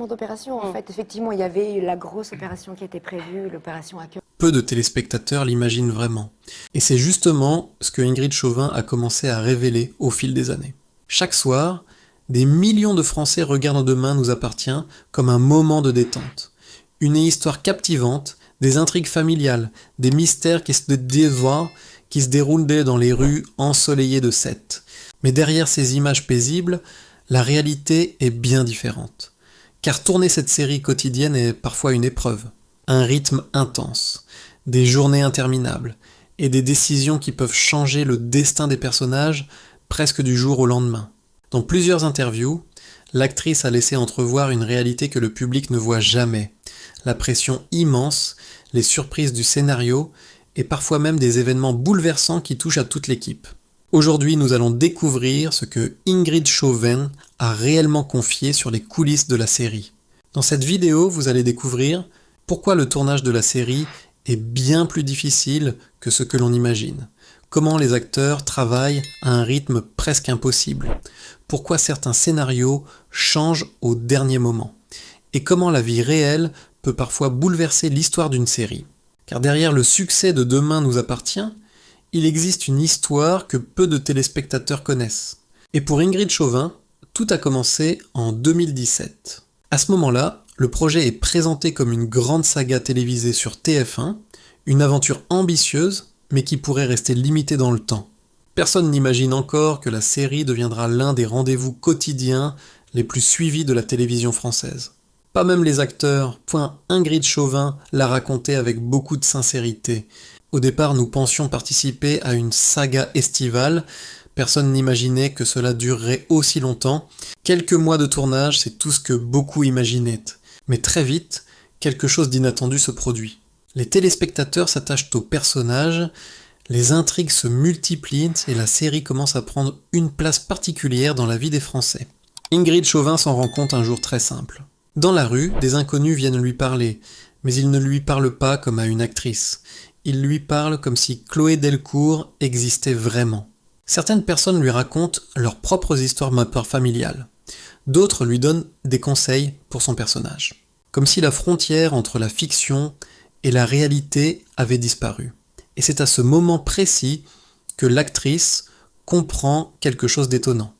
d'opération, en fait. Effectivement, il y avait la grosse opération qui était prévue, l'opération à cœur. Peu de téléspectateurs l'imaginent vraiment. Et c'est justement ce que Ingrid Chauvin a commencé à révéler au fil des années. Chaque soir, des millions de Français regardent Demain nous appartient comme un moment de détente. Une histoire captivante, des intrigues familiales, des mystères qui se dévoilent, qui se déroulaient dans les rues ensoleillées de Sète. Mais derrière ces images paisibles, la réalité est bien différente. Car tourner cette série quotidienne est parfois une épreuve. Un rythme intense, des journées interminables, et des décisions qui peuvent changer le destin des personnages presque du jour au lendemain. Dans plusieurs interviews, l'actrice a laissé entrevoir une réalité que le public ne voit jamais. La pression immense, les surprises du scénario, et parfois même des événements bouleversants qui touchent à toute l'équipe. Aujourd'hui, nous allons découvrir ce que Ingrid Chauvin a réellement confié sur les coulisses de la série. Dans cette vidéo, vous allez découvrir pourquoi le tournage de la série est bien plus difficile que ce que l'on imagine. Comment les acteurs travaillent à un rythme presque impossible. Pourquoi certains scénarios changent au dernier moment. Et comment la vie réelle peut parfois bouleverser l'histoire d'une série. Car derrière le succès de Demain nous appartient, il existe une histoire que peu de téléspectateurs connaissent. Et pour Ingrid Chauvin, tout a commencé en 2017. À ce moment-là, le projet est présenté comme une grande saga télévisée sur TF1, une aventure ambitieuse, mais qui pourrait rester limitée dans le temps. Personne n'imagine encore que la série deviendra l'un des rendez-vous quotidiens les plus suivis de la télévision française. Pas même les acteurs, point Ingrid Chauvin l'a raconté avec beaucoup de sincérité. Au départ, nous pensions participer à une saga estivale. Personne n'imaginait que cela durerait aussi longtemps. Quelques mois de tournage, c'est tout ce que beaucoup imaginaient. Mais très vite, quelque chose d'inattendu se produit. Les téléspectateurs s'attachent aux personnages, les intrigues se multiplient et la série commence à prendre une place particulière dans la vie des Français. Ingrid Chauvin s'en rend compte un jour très simple. Dans la rue, des inconnus viennent lui parler, mais ils ne lui parlent pas comme à une actrice. Ils lui parlent comme si Chloé Delcourt existait vraiment. Certaines personnes lui racontent leurs propres histoires familiales. D'autres lui donnent des conseils pour son personnage. Comme si la frontière entre la fiction et la réalité avait disparu. Et c'est à ce moment précis que l'actrice comprend quelque chose d'étonnant.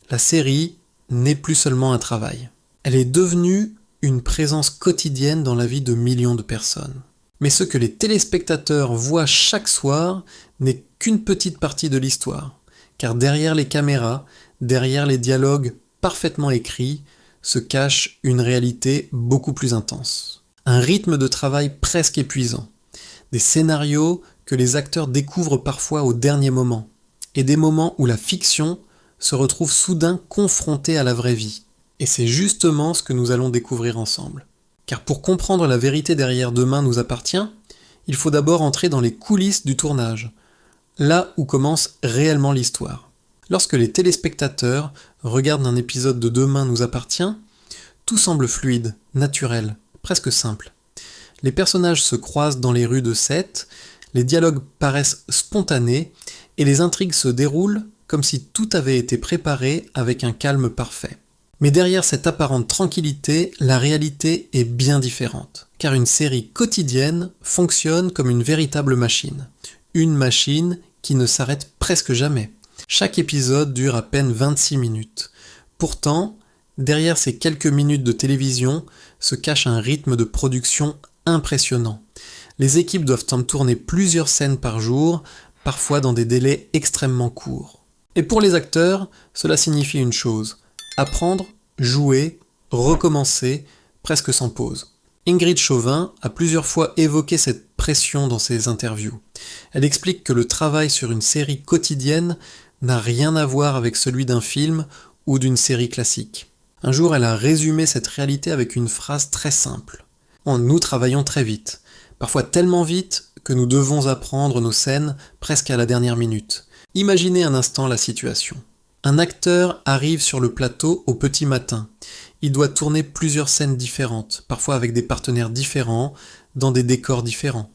La série n'est plus seulement un travail. Elle est devenue une présence quotidienne dans la vie de millions de personnes. Mais ce que les téléspectateurs voient chaque soir n'est qu'une petite partie de l'histoire. Car derrière les caméras, derrière les dialogues parfaitement écrits, se cache une réalité beaucoup plus intense. Un rythme de travail presque épuisant. Des scénarios que les acteurs découvrent parfois au dernier moment. Et des moments où la fiction se retrouve soudain confrontée à la vraie vie. Et c'est justement ce que nous allons découvrir ensemble. Car pour comprendre la vérité derrière Demain nous appartient, il faut d'abord entrer dans les coulisses du tournage, là où commence réellement l'histoire. Lorsque les téléspectateurs regardent un épisode de Demain nous appartient, tout semble fluide, naturel, presque simple. Les personnages se croisent dans les rues de Sète, les dialogues paraissent spontanés et les intrigues se déroulent comme si tout avait été préparé avec un calme parfait. Mais derrière cette apparente tranquillité, la réalité est bien différente, car une série quotidienne fonctionne comme une véritable machine. Une machine qui ne s'arrête presque jamais. Chaque épisode dure à peine 26 minutes. Pourtant, derrière ces quelques minutes de télévision se cache un rythme de production impressionnant. Les équipes doivent en tourner plusieurs scènes par jour, parfois dans des délais extrêmement courts. Et pour les acteurs, cela signifie une chose: apprendre, jouer, recommencer, presque sans pause. Ingrid Chauvin a plusieurs fois évoqué cette pression dans ses interviews. Elle explique que le travail sur une série quotidienne n'a rien à voir avec celui d'un film ou d'une série classique. Un jour, elle a résumé cette réalité avec une phrase très simple. Nous travaillons très vite, parfois tellement vite que nous devons apprendre nos scènes presque à la dernière minute. Imaginez un instant la situation. Un acteur arrive sur le plateau au petit matin. Il doit tourner plusieurs scènes différentes, parfois avec des partenaires différents, dans des décors différents.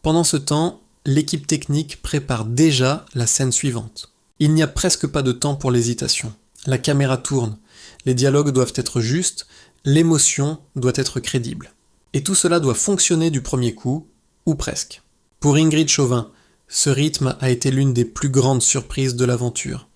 Pendant ce temps, l'équipe technique prépare déjà la scène suivante. Il n'y a presque pas de temps pour l'hésitation. La caméra tourne, les dialogues doivent être justes, l'émotion doit être crédible. Et tout cela doit fonctionner du premier coup, ou presque. Pour Ingrid Chauvin, ce rythme a été l'une des plus grandes surprises de l'aventure.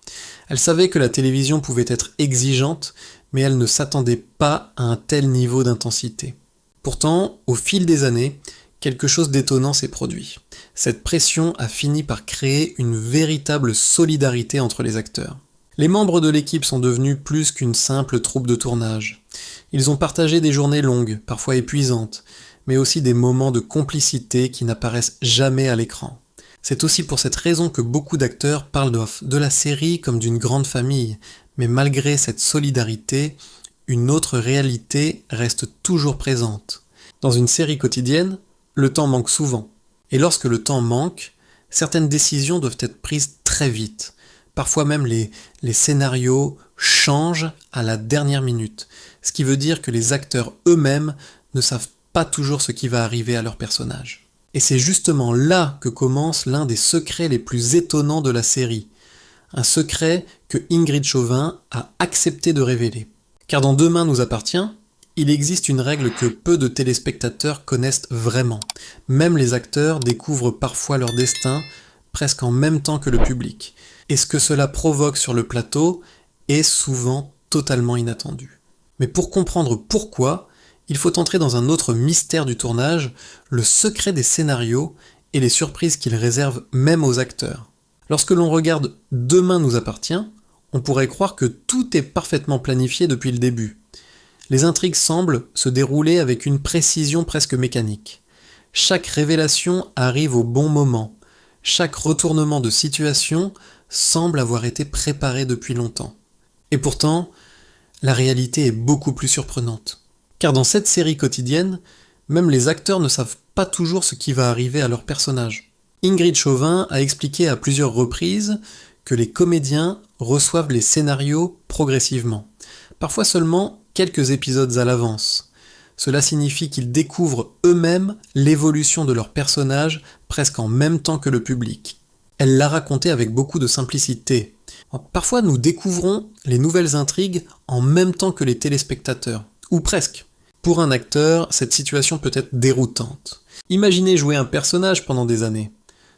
Elle savait que la télévision pouvait être exigeante, mais elle ne s'attendait pas à un tel niveau d'intensité. Pourtant, au fil des années, quelque chose d'étonnant s'est produit. Cette pression a fini par créer une véritable solidarité entre les acteurs. Les membres de l'équipe sont devenus plus qu'une simple troupe de tournage. Ils ont partagé des journées longues, parfois épuisantes, mais aussi des moments de complicité qui n'apparaissent jamais à l'écran. C'est aussi pour cette raison que beaucoup d'acteurs parlent de la série comme d'une grande famille, mais malgré cette solidarité, une autre réalité reste toujours présente. Dans une série quotidienne, le temps manque souvent. Et lorsque le temps manque, certaines décisions doivent être prises très vite. Parfois même les scénarios changent à la dernière minute, ce qui veut dire que les acteurs eux-mêmes ne savent pas toujours ce qui va arriver à leur personnage. Et c'est justement là que commence l'un des secrets les plus étonnants de la série. Un secret que Ingrid Chauvin a accepté de révéler. Car dans Demain nous appartient, il existe une règle que peu de téléspectateurs connaissent vraiment. Même les acteurs découvrent parfois leur destin presque en même temps que le public. Et ce que cela provoque sur le plateau est souvent totalement inattendu. Mais pour comprendre pourquoi, il faut entrer dans un autre mystère du tournage, le secret des scénarios et les surprises qu'ils réservent même aux acteurs. Lorsque l'on regarde Demain nous appartient, on pourrait croire que tout est parfaitement planifié depuis le début. Les intrigues semblent se dérouler avec une précision presque mécanique. Chaque révélation arrive au bon moment. Chaque retournement de situation semble avoir été préparé depuis longtemps. Et pourtant, la réalité est beaucoup plus surprenante. Car dans cette série quotidienne, même les acteurs ne savent pas toujours ce qui va arriver à leur personnage. Ingrid Chauvin a expliqué à plusieurs reprises que les comédiens reçoivent les scénarios progressivement, parfois seulement quelques épisodes à l'avance. Cela signifie qu'ils découvrent eux-mêmes l'évolution de leur personnage presque en même temps que le public. Elle l'a raconté avec beaucoup de simplicité. Parfois nous découvrons les nouvelles intrigues en même temps que les téléspectateurs, ou presque. Pour un acteur, cette situation peut être déroutante. Imaginez jouer un personnage pendant des années,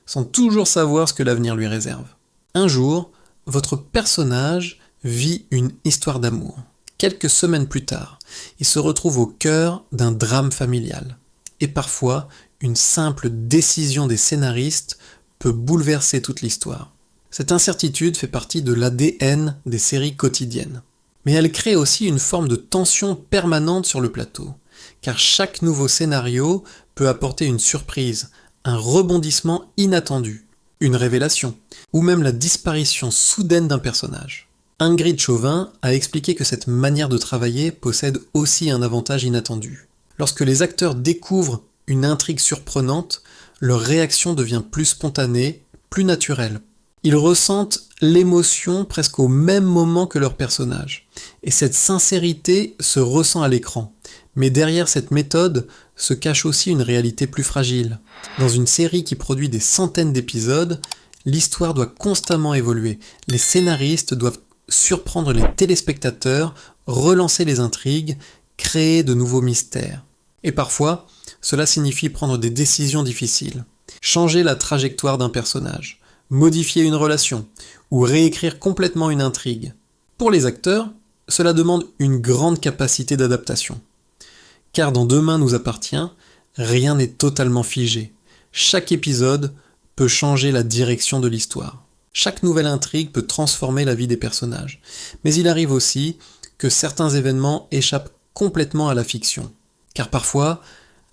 sans toujours savoir ce que l'avenir lui réserve. Un jour, votre personnage vit une histoire d'amour. Quelques semaines plus tard, il se retrouve au cœur d'un drame familial. Et parfois, une simple décision des scénaristes peut bouleverser toute l'histoire. Cette incertitude fait partie de l'ADN des séries quotidiennes. Mais elle crée aussi une forme de tension permanente sur le plateau, car chaque nouveau scénario peut apporter une surprise, un rebondissement inattendu, une révélation, ou même la disparition soudaine d'un personnage. Ingrid Chauvin a expliqué que cette manière de travailler possède aussi un avantage inattendu. Lorsque les acteurs découvrent une intrigue surprenante, leur réaction devient plus spontanée, plus naturelle. Ils ressentent l'émotion presque au même moment que leur personnage. Et cette sincérité se ressent à l'écran. Mais derrière cette méthode se cache aussi une réalité plus fragile. Dans une série qui produit des centaines d'épisodes, l'histoire doit constamment évoluer. Les scénaristes doivent surprendre les téléspectateurs, relancer les intrigues, créer de nouveaux mystères. Et parfois, cela signifie prendre des décisions difficiles. Changer la trajectoire d'un personnage, modifier une relation, ou réécrire complètement une intrigue. Pour les acteurs, cela demande une grande capacité d'adaptation. Car dans Demain nous appartient, rien n'est totalement figé. Chaque épisode peut changer la direction de l'histoire. Chaque nouvelle intrigue peut transformer la vie des personnages. Mais il arrive aussi que certains événements échappent complètement à la fiction. Car parfois,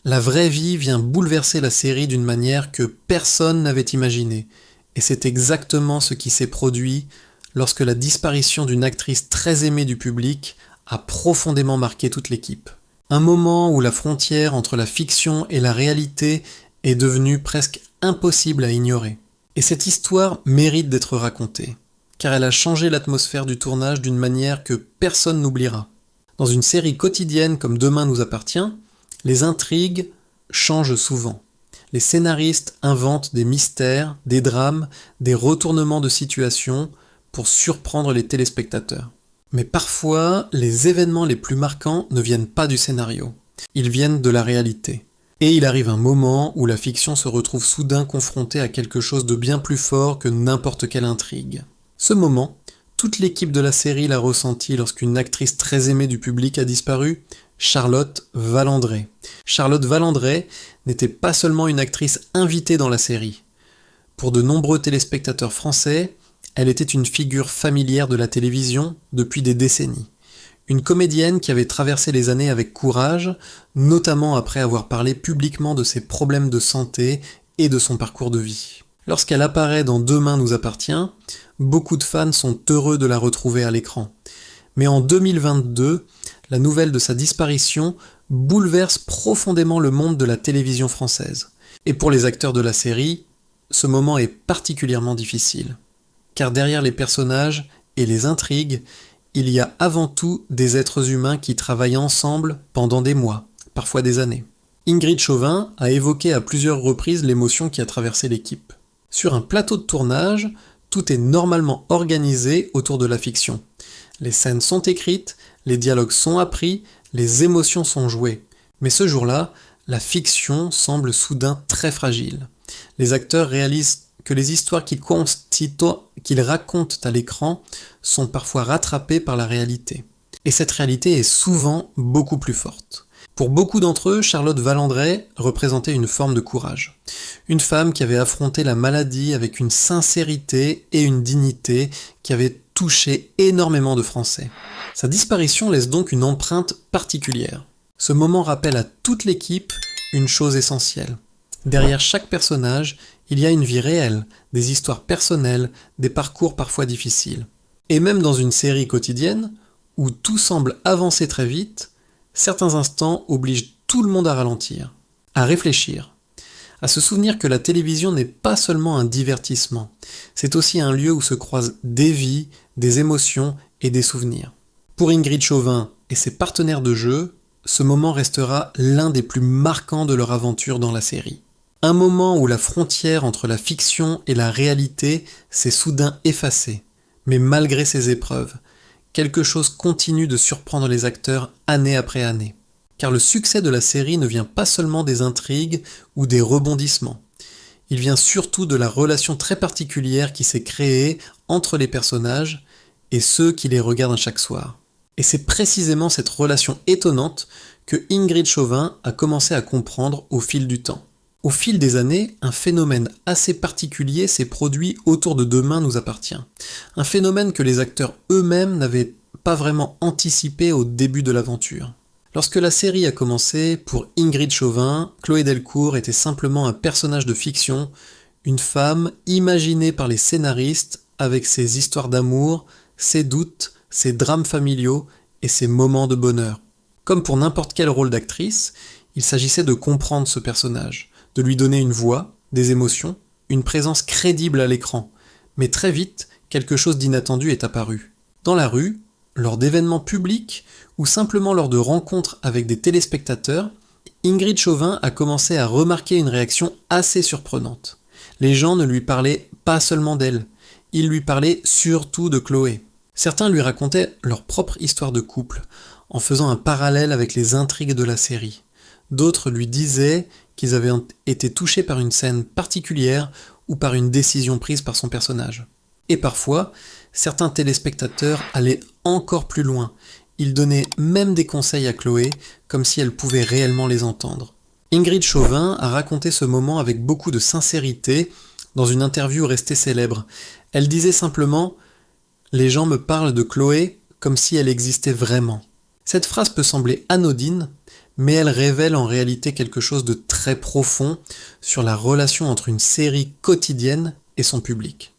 la vraie vie vient bouleverser la série d'une manière que personne n'avait imaginée. Et c'est exactement ce qui s'est produit lorsque la disparition d'une actrice très aimée du public a profondément marqué toute l'équipe. Un moment où la frontière entre la fiction et la réalité est devenue presque impossible à ignorer. Et cette histoire mérite d'être racontée, car elle a changé l'atmosphère du tournage d'une manière que personne n'oubliera. Dans une série quotidienne comme Demain nous appartient, les intrigues changent souvent. Les scénaristes inventent des mystères, des drames, des retournements de situation pour surprendre les téléspectateurs. Mais parfois, les événements les plus marquants ne viennent pas du scénario. Ils viennent de la réalité. Et il arrive un moment où la fiction se retrouve soudain confrontée à quelque chose de bien plus fort que n'importe quelle intrigue. Ce moment, toute l'équipe de la série l'a ressenti lorsqu'une actrice très aimée du public a disparu, Charlotte Valandré. Charlotte Valandré n'était pas seulement une actrice invitée dans la série. Pour de nombreux téléspectateurs français, elle était une figure familière de la télévision depuis des décennies. Une comédienne qui avait traversé les années avec courage, notamment après avoir parlé publiquement de ses problèmes de santé et de son parcours de vie. Lorsqu'elle apparaît dans Demain nous appartient, beaucoup de fans sont heureux de la retrouver à l'écran. Mais en 2022, la nouvelle de sa disparition bouleverse profondément le monde de la télévision française. Et pour les acteurs de la série, ce moment est particulièrement difficile. Car derrière les personnages et les intrigues, il y a avant tout des êtres humains qui travaillent ensemble pendant des mois, parfois des années. Ingrid Chauvin a évoqué à plusieurs reprises l'émotion qui a traversé l'équipe. Sur un plateau de tournage, tout est normalement organisé autour de la fiction. Les scènes sont écrites, les dialogues sont appris, les émotions sont jouées. Mais ce jour-là, la fiction semble soudain très fragile. Les acteurs réalisent que les histoires qu'ils racontent à l'écran sont parfois rattrapées par la réalité. Et cette réalité est souvent beaucoup plus forte. Pour beaucoup d'entre eux, Charlotte Valandré représentait une forme de courage. Une femme qui avait affronté la maladie avec une sincérité et une dignité qui avait touché énormément de Français. Sa disparition laisse donc une empreinte particulière. Ce moment rappelle à toute l'équipe une chose essentielle. Derrière chaque personnage, il y a une vie réelle, des histoires personnelles, des parcours parfois difficiles. Et même dans une série quotidienne, où tout semble avancer très vite, certains instants obligent tout le monde à ralentir, à réfléchir, à se souvenir que la télévision n'est pas seulement un divertissement, c'est aussi un lieu où se croisent des vies, des émotions et des souvenirs. Pour Ingrid Chauvin et ses partenaires de jeu, ce moment restera l'un des plus marquants de leur aventure dans la série. Un moment où la frontière entre la fiction et la réalité s'est soudain effacée. Mais malgré ces épreuves, quelque chose continue de surprendre les acteurs année après année. Car le succès de la série ne vient pas seulement des intrigues ou des rebondissements. Il vient surtout de la relation très particulière qui s'est créée entre les personnages et ceux qui les regardent chaque soir. Et c'est précisément cette relation étonnante que Ingrid Chauvin a commencé à comprendre au fil du temps. Au fil des années, un phénomène assez particulier s'est produit autour de Demain nous appartient. Un phénomène que les acteurs eux-mêmes n'avaient pas vraiment anticipé au début de l'aventure. Lorsque la série a commencé, pour Ingrid Chauvin, Chloé Delcourt était simplement un personnage de fiction, une femme imaginée par les scénaristes avec ses histoires d'amour, ses doutes, ses drames familiaux et ses moments de bonheur. Comme pour n'importe quel rôle d'actrice, il s'agissait de comprendre ce personnage, de lui donner une voix, des émotions, une présence crédible à l'écran. Mais très vite, quelque chose d'inattendu est apparu. Dans la rue, lors d'événements publics ou simplement lors de rencontres avec des téléspectateurs, Ingrid Chauvin a commencé à remarquer une réaction assez surprenante. Les gens ne lui parlaient pas seulement d'elle, ils lui parlaient surtout de Chloé. Certains lui racontaient leur propre histoire de couple, en faisant un parallèle avec les intrigues de la série. D'autres lui disaient qu'ils avaient été touchés par une scène particulière ou par une décision prise par son personnage. Et parfois, certains téléspectateurs allaient encore plus loin. Ils donnaient même des conseils à Chloé, comme si elle pouvait réellement les entendre. Ingrid Chauvin a raconté ce moment avec beaucoup de sincérité dans une interview restée célèbre. Elle disait simplement « Les gens me parlent de Chloé comme si elle existait vraiment ». Cette phrase peut sembler anodine, mais elle révèle en réalité quelque chose de très profond sur la relation entre une série quotidienne et son public.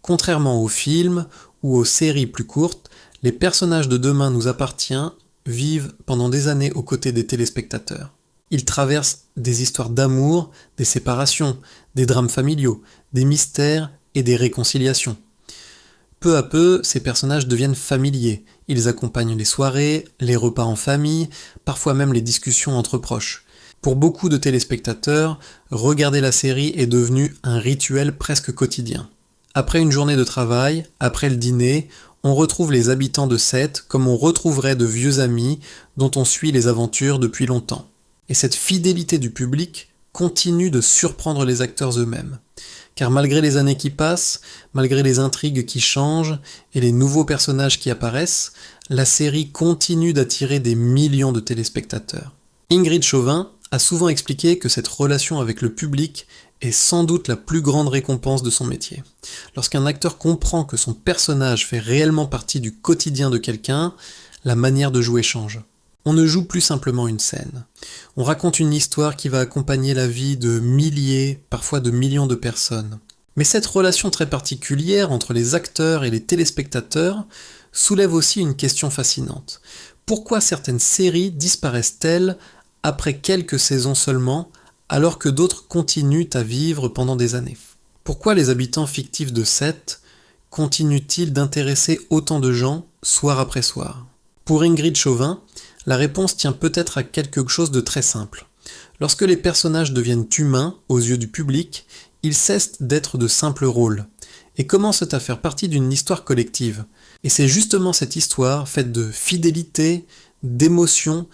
Contrairement aux films ou aux séries plus courtes, les personnages de Demain nous appartient vivent pendant des années aux côtés des téléspectateurs. Ils traversent des histoires d'amour, des séparations, des drames familiaux, des mystères et des réconciliations. Peu à peu, ces personnages deviennent familiers. Ils accompagnent les soirées, les repas en famille, parfois même les discussions entre proches. Pour beaucoup de téléspectateurs, regarder la série est devenu un rituel presque quotidien. Après une journée de travail, après le dîner, On retrouve les habitants de Sète comme on retrouverait de vieux amis dont on suit les aventures depuis longtemps. Et cette fidélité du public continue de surprendre les acteurs eux-mêmes. Car malgré les années qui passent, malgré les intrigues qui changent et les nouveaux personnages qui apparaissent, la série continue d'attirer des millions de téléspectateurs. Ingrid Chauvin a souvent expliqué que cette relation avec le public est sans doute la plus grande récompense de son métier. Lorsqu'un acteur comprend que son personnage fait réellement partie du quotidien de quelqu'un, la manière de jouer change. On ne joue plus simplement une scène. On raconte une histoire qui va accompagner la vie de milliers, parfois de millions de personnes. Mais cette relation très particulière entre les acteurs et les téléspectateurs soulève aussi une question fascinante. Pourquoi certaines séries disparaissent-elles après quelques saisons seulement, alors que d'autres continuent à vivre pendant des années? Pourquoi les habitants fictifs de Sète continuent-ils d'intéresser autant de gens, soir après soir? Pour Ingrid Chauvin, la réponse tient peut-être à quelque chose de très simple. Lorsque les personnages deviennent humains aux yeux du public, ils cessent d'être de simples rôles et commencent à faire partie d'une histoire collective. Et c'est justement cette histoire faite de fidélité, d'émotion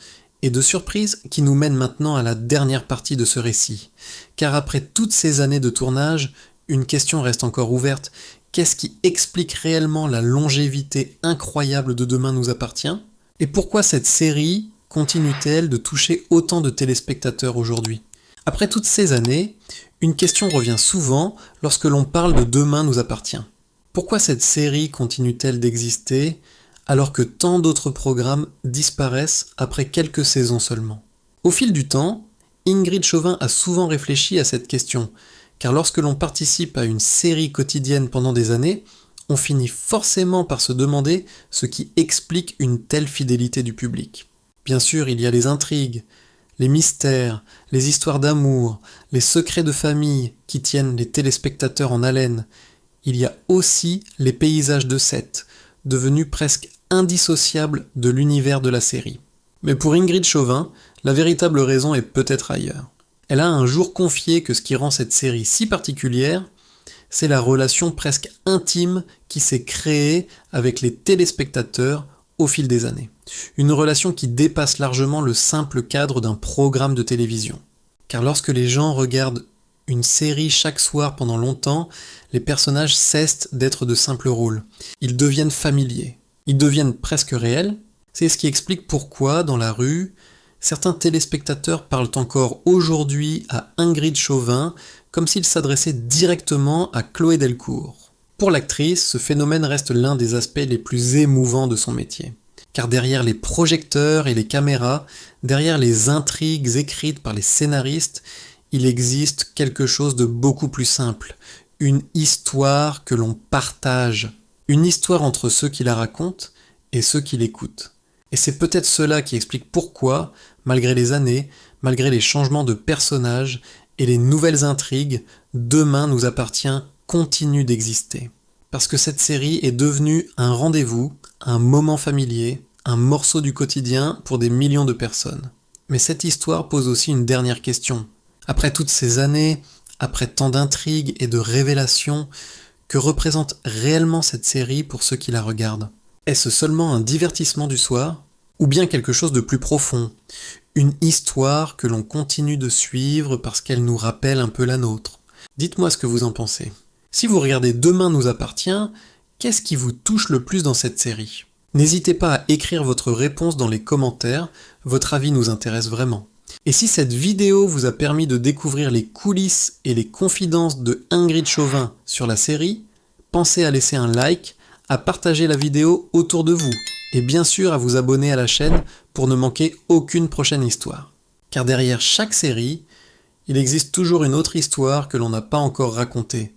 et de surprise qui nous mène maintenant à la dernière partie de ce récit. Car après toutes ces années de tournage, une question reste encore ouverte. Qu'est-ce qui explique réellement la longévité incroyable de Demain nous appartient ? Et pourquoi cette série continue-t-elle de toucher autant de téléspectateurs aujourd'hui ? Après toutes ces années, une question revient souvent lorsque l'on parle de Demain nous appartient. Pourquoi cette série continue-t-elle d'exister alors que tant d'autres programmes disparaissent après quelques saisons seulement ? Au fil du temps, Ingrid Chauvin a souvent réfléchi à cette question, car lorsque l'on participe à une série quotidienne pendant des années, on finit forcément par se demander ce qui explique une telle fidélité du public. Bien sûr, il y a les intrigues, les mystères, les histoires d'amour, les secrets de famille qui tiennent les téléspectateurs en haleine. Il y a aussi les paysages de Sète, devenus presque indissociables de l'univers de la série. Mais pour Ingrid Chauvin, la véritable raison est peut-être ailleurs. Elle a un jour confié que ce qui rend cette série si particulière, c'est la relation presque intime qui s'est créée avec les téléspectateurs au fil des années. Une relation qui dépasse largement le simple cadre d'un programme de télévision. Car lorsque les gens regardent une série chaque soir pendant longtemps, les personnages cessent d'être de simples rôles. Ils deviennent familiers. Ils deviennent presque réels. C'est ce qui explique pourquoi, dans la rue, certains téléspectateurs parlent encore aujourd'hui à Ingrid Chauvin comme s'ils s'adressaient directement à Chloé Delcourt. Pour l'actrice, ce phénomène reste l'un des aspects les plus émouvants de son métier. Car derrière les projecteurs et les caméras, derrière les intrigues écrites par les scénaristes, il existe quelque chose de beaucoup plus simple. Une histoire que l'on partage. Une histoire entre ceux qui la racontent et ceux qui l'écoutent. Et c'est peut-être cela qui explique pourquoi, malgré les années, malgré les changements de personnages et les nouvelles intrigues, Demain nous appartient continue d'exister. Parce que cette série est devenue un rendez-vous, un moment familier, un morceau du quotidien pour des millions de personnes. Mais cette histoire pose aussi une dernière question. Après toutes ces années, après tant d'intrigues et de révélations, que représente réellement cette série pour ceux qui la regardent ? Est-ce seulement un divertissement du soir ? Ou bien quelque chose de plus profond ? Une histoire que l'on continue de suivre parce qu'elle nous rappelle un peu la nôtre ? Dites-moi ce que vous en pensez. Si vous regardez Demain nous appartient, qu'est-ce qui vous touche le plus dans cette série ? N'hésitez pas à écrire votre réponse dans les commentaires, votre avis nous intéresse vraiment. Et si cette vidéo vous a permis de découvrir les coulisses et les confidences de Ingrid Chauvin sur la série, pensez à laisser un like, à partager la vidéo autour de vous, et bien sûr à vous abonner à la chaîne pour ne manquer aucune prochaine histoire. Car derrière chaque série, il existe toujours une autre histoire que l'on n'a pas encore racontée,